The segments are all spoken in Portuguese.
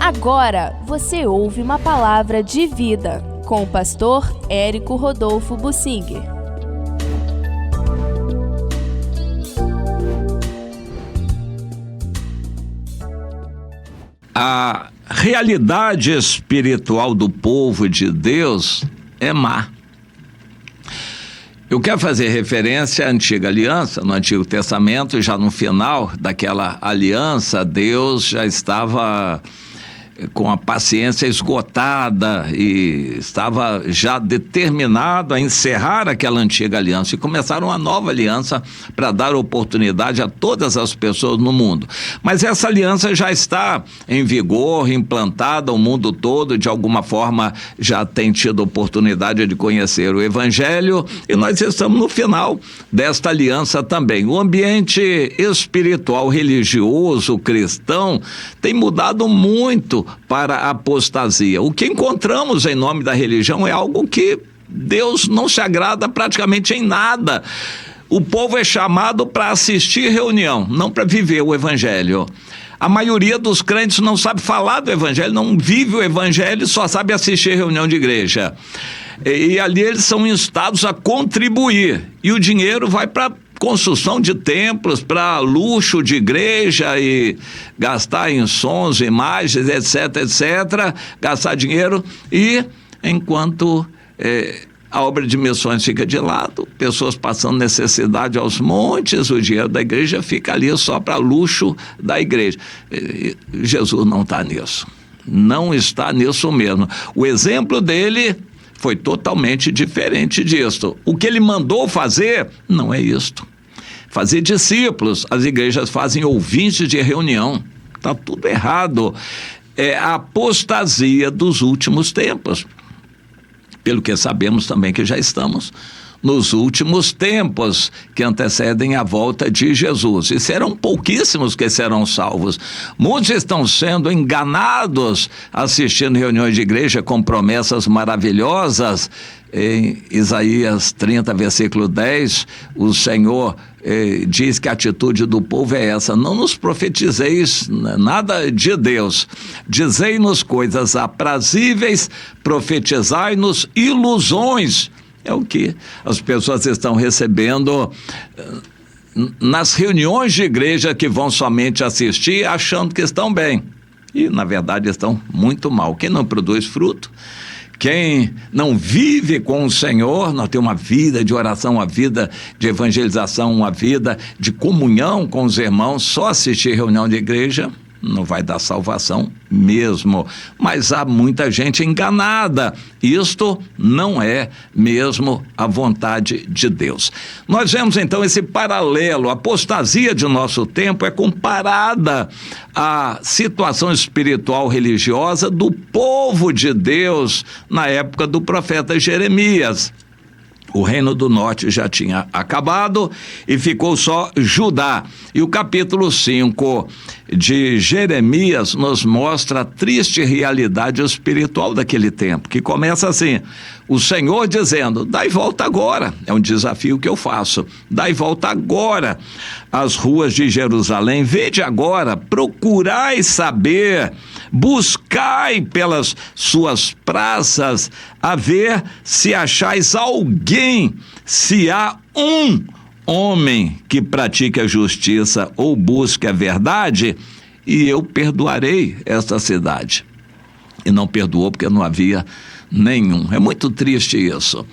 Agora você ouve uma palavra de vida com o pastor Érico Rodolfo Bussinger. A realidade espiritual do povo de Deus é má. Eu quero fazer referência à antiga aliança, no Antigo Testamento, já no final daquela aliança, Deus já estava com a paciência esgotada e estava já determinado a encerrar aquela antiga aliança e começar uma nova aliança para dar oportunidade a todas as pessoas no mundo. Mas essa aliança já está em vigor, implantada, o mundo todo de alguma forma já tem tido oportunidade de conhecer o Evangelho e nós estamos no final desta aliança também. O ambiente espiritual, religioso, cristão tem mudado muito para a apostasia. O que encontramos em nome da religião é algo que Deus não se agrada praticamente em nada. O povo é chamado para assistir reunião, não para viver o Evangelho. A maioria dos crentes não sabe falar do Evangelho, não vive o Evangelho, só sabe assistir reunião de igreja. E ali eles são instados a contribuir. E o dinheiro vai para construção de templos, para luxo de igreja e gastar em sons, imagens, etc, etc, gastar dinheiro e enquanto a obra de missões fica de lado, pessoas passando necessidade aos montes, o dinheiro da igreja fica ali só para luxo da igreja. Jesus não está nisso, não está nisso mesmo. O exemplo dele foi totalmente diferente disso. O que ele mandou fazer não é isto. Fazer discípulos, as igrejas fazem ouvintes de reunião, está tudo errado. É a apostasia dos últimos tempos, pelo que sabemos também que já estamos nos últimos tempos que antecedem a volta de Jesus, e serão pouquíssimos que serão salvos. Muitos estão sendo enganados assistindo reuniões de igreja com promessas maravilhosas. Em Isaías 30, versículo 10, o Senhor diz que a atitude do povo é essa: não nos profetizeis nada de Deus, dizei-nos coisas aprazíveis, profetizai-nos ilusões. É o que as pessoas estão recebendo nas reuniões de igreja, que vão somente assistir achando que estão bem e na verdade estão muito mal. Quem não produz fruto, quem não vive com o Senhor, não tem uma vida de oração, uma vida de evangelização, uma vida de comunhão com os irmãos, só assistir reunião de igreja não vai dar salvação mesmo. Mas há muita gente enganada. Isto não é mesmo a vontade de Deus. Nós vemos então esse paralelo. A apostasia de nosso tempo é comparada à situação espiritual religiosa do povo de Deus na época do profeta Jeremias. O reino do norte já tinha acabado e ficou só Judá. E o capítulo 5 de Jeremias nos mostra a triste realidade espiritual daquele tempo, que começa assim: o Senhor dizendo, dai volta agora, é um desafio que eu faço, dai volta agora às ruas de Jerusalém, vede agora, procurai saber, buscai pelas suas praças, a ver se achais alguém, se há um homem que pratique a justiça ou busque a verdade, e eu perdoarei esta cidade. E não perdoou porque não havia nenhum. É muito triste isso.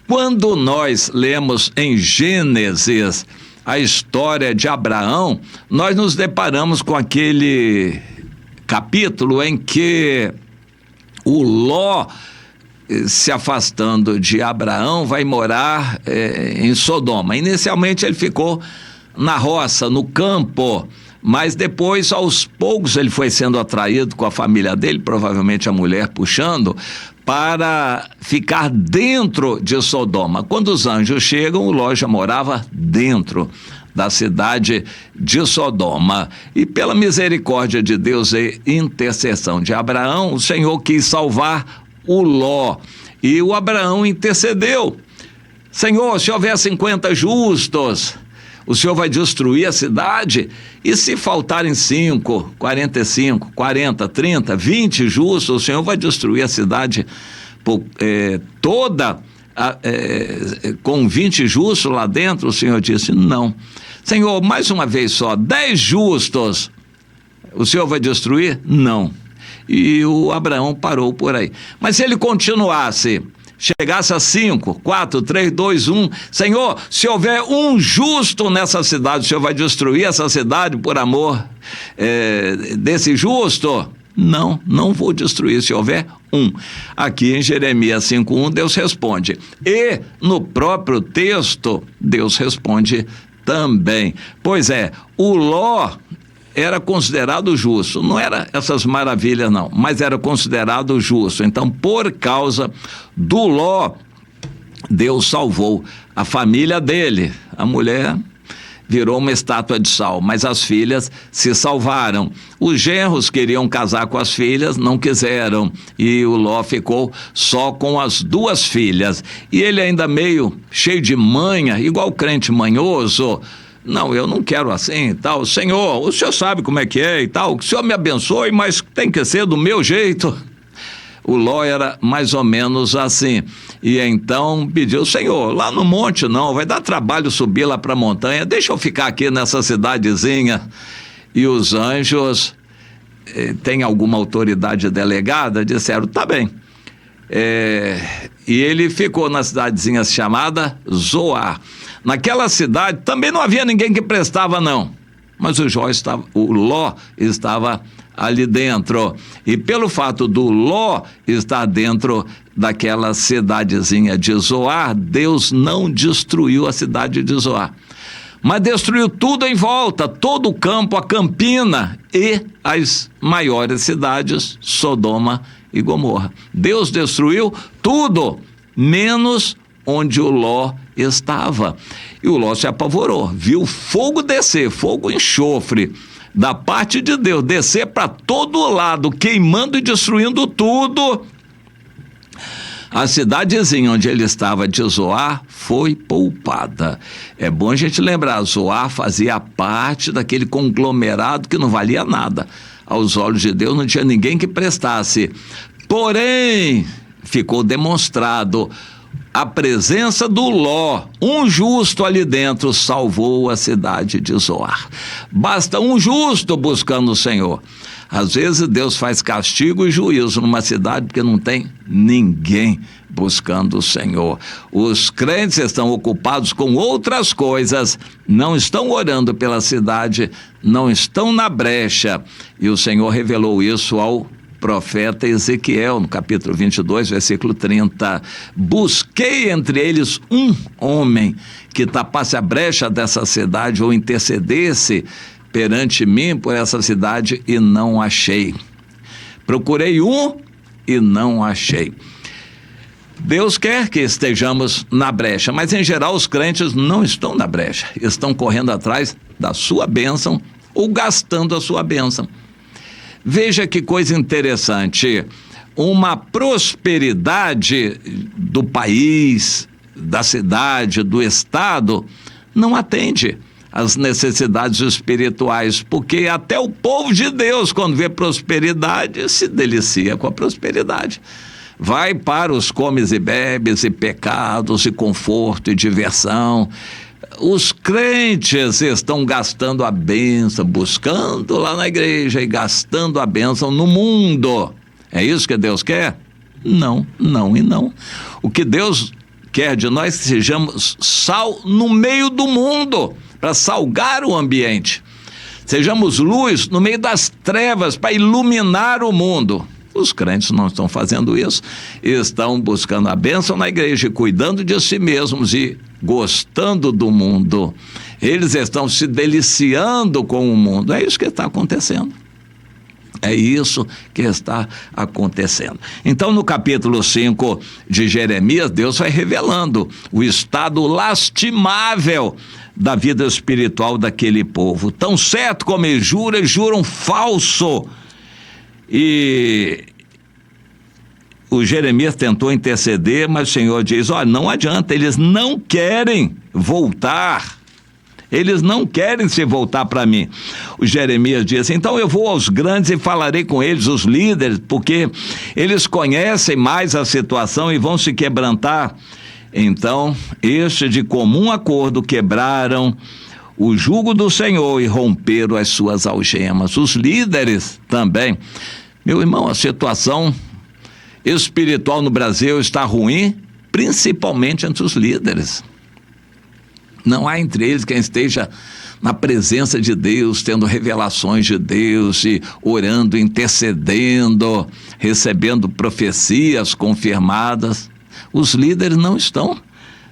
Quando nós lemos em Gênesis a história de Abraão, nós nos deparamos com aquele capítulo em que o Ló, se afastando de Abraão, vai morar em Sodoma. Inicialmente ele ficou na roça, no campo, mas depois, aos poucos, ele foi sendo atraído com a família dele, provavelmente a mulher puxando, para ficar dentro de Sodoma. Quando os anjos chegam, o Ló já morava dentro da cidade de Sodoma. E pela misericórdia de Deus e intercessão de Abraão, o Senhor quis salvar o Ló. E o Abraão intercedeu: Senhor, se houver 50 justos, o Senhor vai destruir a cidade? E se faltarem 5, 45, 40, 30, 20 justos, o Senhor vai destruir a cidade toda com 20 justos lá dentro? O Senhor disse, não. Senhor, mais uma vez só, 10 justos, o Senhor vai destruir? Não. E o Abraão parou por aí. Mas se ele continuasse, chegasse a 5, 4, 3, 2, 1, Senhor, se houver um justo nessa cidade, o Senhor vai destruir essa cidade por amor desse justo? Não, não vou destruir se houver um. Aqui em Jeremias 5:1, Deus responde. E no próprio texto, Deus responde também. Pois é, o Ló era considerado justo, não era essas maravilhas não, mas era considerado justo. Então, por causa do Ló, Deus salvou a família dele. A mulher virou uma estátua de sal, mas as filhas se salvaram. Os genros queriam casar com as filhas, não quiseram, e o Ló ficou só com as 2 filhas. E ele ainda meio cheio de manha, igual crente manhoso. Não, eu não quero assim e tal. Senhor, o Senhor sabe como é que é e tal. Que o Senhor me abençoe, mas tem que ser do meu jeito. O Ló era mais ou menos assim. E então pediu, Senhor, lá no monte não, vai dar trabalho subir lá para a montanha. Deixa eu ficar aqui nessa cidadezinha. E os anjos, têm alguma autoridade delegada, disseram, tá bem. E ele ficou na cidadezinha chamada Zoar. Naquela cidade também não havia ninguém que prestava não, mas o Ló estava ali dentro, e pelo fato do Ló estar dentro daquela cidadezinha de Zoar, Deus não destruiu a cidade de Zoar, mas destruiu tudo em volta, todo o campo, a campina e as maiores cidades, Sodoma e Gomorra. Deus destruiu tudo, menos onde o Ló estava. E o Ló se apavorou, viu fogo descer, fogo enxofre, da parte de Deus, descer para todo lado, queimando e destruindo tudo. A cidadezinha onde ele estava de Zoar foi poupada. É bom a gente lembrar, Zoar fazia parte daquele conglomerado que não valia nada. Aos olhos de Deus não tinha ninguém que prestasse. Porém, ficou demonstrado a presença do Ló, um justo ali dentro, salvou a cidade de Zoar. Basta um justo buscando o Senhor. Às vezes Deus faz castigo e juízo numa cidade porque não tem ninguém buscando o Senhor. Os crentes estão ocupados com outras coisas, não estão orando pela cidade, não estão na brecha. E o Senhor revelou isso ao profeta Ezequiel, no capítulo 22, versículo 30. Busquei entre eles um homem que tapasse a brecha dessa cidade ou intercedesse perante mim por essa cidade e não achei. Procurei um e não achei. Deus quer que estejamos na brecha, mas em geral os crentes não estão na brecha, estão correndo atrás da sua bênção ou gastando a sua bênção. Veja que coisa interessante, uma prosperidade do país, da cidade, do estado, não atende às necessidades espirituais, porque até o povo de Deus, quando vê prosperidade, se delicia com a prosperidade. Vai para os comes e bebes e pecados e conforto e diversão. Os crentes estão gastando a bênção, buscando lá na igreja e gastando a bênção no mundo. É isso que Deus quer? Não, não e não. O que Deus quer de nós é que sejamos sal no meio do mundo, para salgar o ambiente. Sejamos luz no meio das trevas, para iluminar o mundo. Os crentes não estão fazendo isso, estão buscando a bênção na igreja e cuidando de si mesmos e gostando do mundo. Eles estão se deliciando com o mundo. É isso que está acontecendo. É isso que está acontecendo. Então, no capítulo 5 de Jeremias, Deus vai revelando o estado lastimável da vida espiritual daquele povo. Tão certo como eles juram falso. E o Jeremias tentou interceder, mas o Senhor diz, não adianta, eles não querem voltar. Eles não querem se voltar para mim. O Jeremias disse: então eu vou aos grandes e falarei com eles, os líderes, porque eles conhecem mais a situação e vão se quebrantar. Então, estes de comum acordo quebraram o jugo do Senhor e romperam as suas algemas. Os líderes também. Meu irmão, a situação espiritual no Brasil está ruim, principalmente entre os líderes. Não há entre eles quem esteja na presença de Deus, tendo revelações de Deus e orando, intercedendo, recebendo profecias confirmadas. Os líderes não estão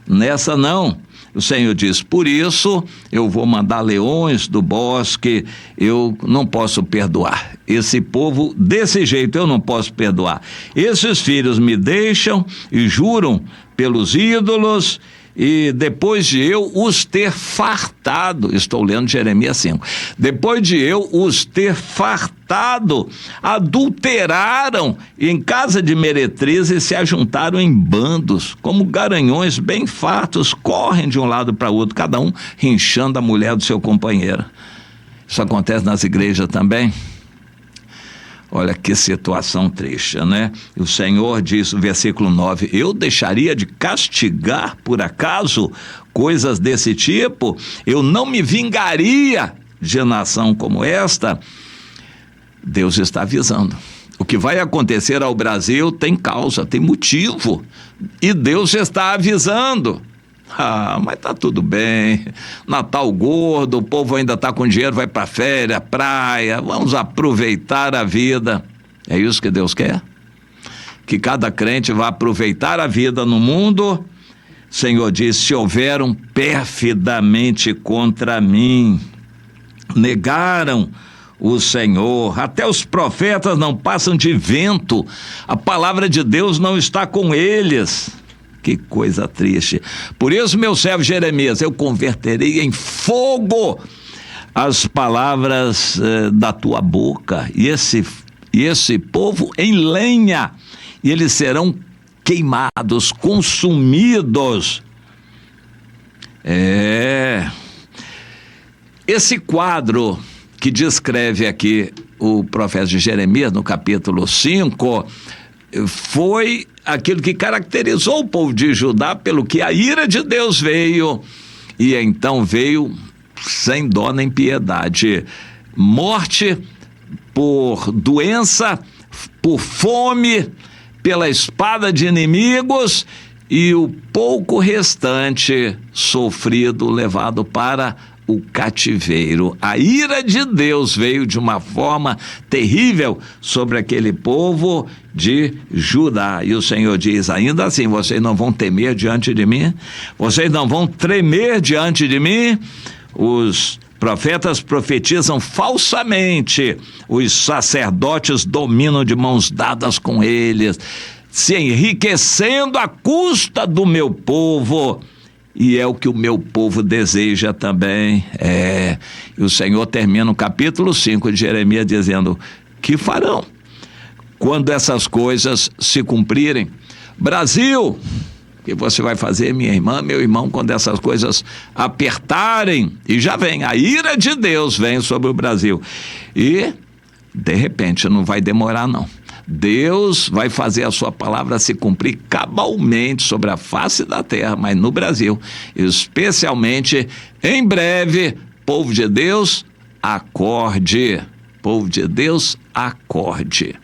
nessa, não. O Senhor diz: por isso eu vou mandar leões do bosque, eu não posso perdoar. Esse povo, desse jeito, eu não posso perdoar. Esses filhos me deixam e juram pelos ídolos, e depois de eu os ter fartado, estou lendo Jeremias 5, depois de eu os ter fartado, adulteraram em casa de meretrizes e se ajuntaram em bandos, como garanhões bem fartos, correm de um lado para o outro, cada um rinchando a mulher do seu companheiro. Isso acontece nas igrejas também. Olha que situação triste, né? O Senhor diz no versículo 9: eu deixaria de castigar por acaso coisas desse tipo? Eu não me vingaria de nação como esta? Deus está avisando. O que vai acontecer ao Brasil tem causa, tem motivo. E Deus está avisando. Ah, mas tá tudo bem, Natal gordo, o povo ainda tá com dinheiro, vai pra férias, praia, vamos aproveitar a vida. É isso que Deus quer? Que cada crente vá aproveitar a vida no mundo? O Senhor diz: se houveram perfidamente contra mim, negaram o Senhor, até os profetas não passam de vento, a palavra de Deus não está com eles. Que coisa triste. Por isso, meu servo Jeremias, eu converterei em fogo as palavras da tua boca, e esse povo em lenha, e eles serão queimados, consumidos. Esse quadro que descreve aqui o profeta Jeremias no capítulo 5 foi aquilo que caracterizou o povo de Judá, pelo que a ira de Deus veio, e então veio sem dó nem piedade. Morte por doença, por fome, pela espada de inimigos, e o pouco restante sofrido, levado para o cativeiro. A ira de Deus veio de uma forma terrível sobre aquele povo de Judá. E o Senhor diz: ainda assim, vocês não vão temer diante de mim? Vocês não vão tremer diante de mim? Os profetas profetizam falsamente, os sacerdotes dominam de mãos dadas com eles, se enriquecendo à custa do meu povo. E é o que o meu povo deseja também. E o Senhor termina o capítulo 5 de Jeremias dizendo: que farão quando essas coisas se cumprirem? Brasil, o que você vai fazer, minha irmã, meu irmão, quando essas coisas apertarem? E já vem, a ira de Deus vem sobre o Brasil. E, de repente, não vai demorar não. Deus vai fazer a sua palavra se cumprir cabalmente sobre a face da terra, mas no Brasil, especialmente em breve. Povo de Deus, acorde. Povo de Deus, acorde.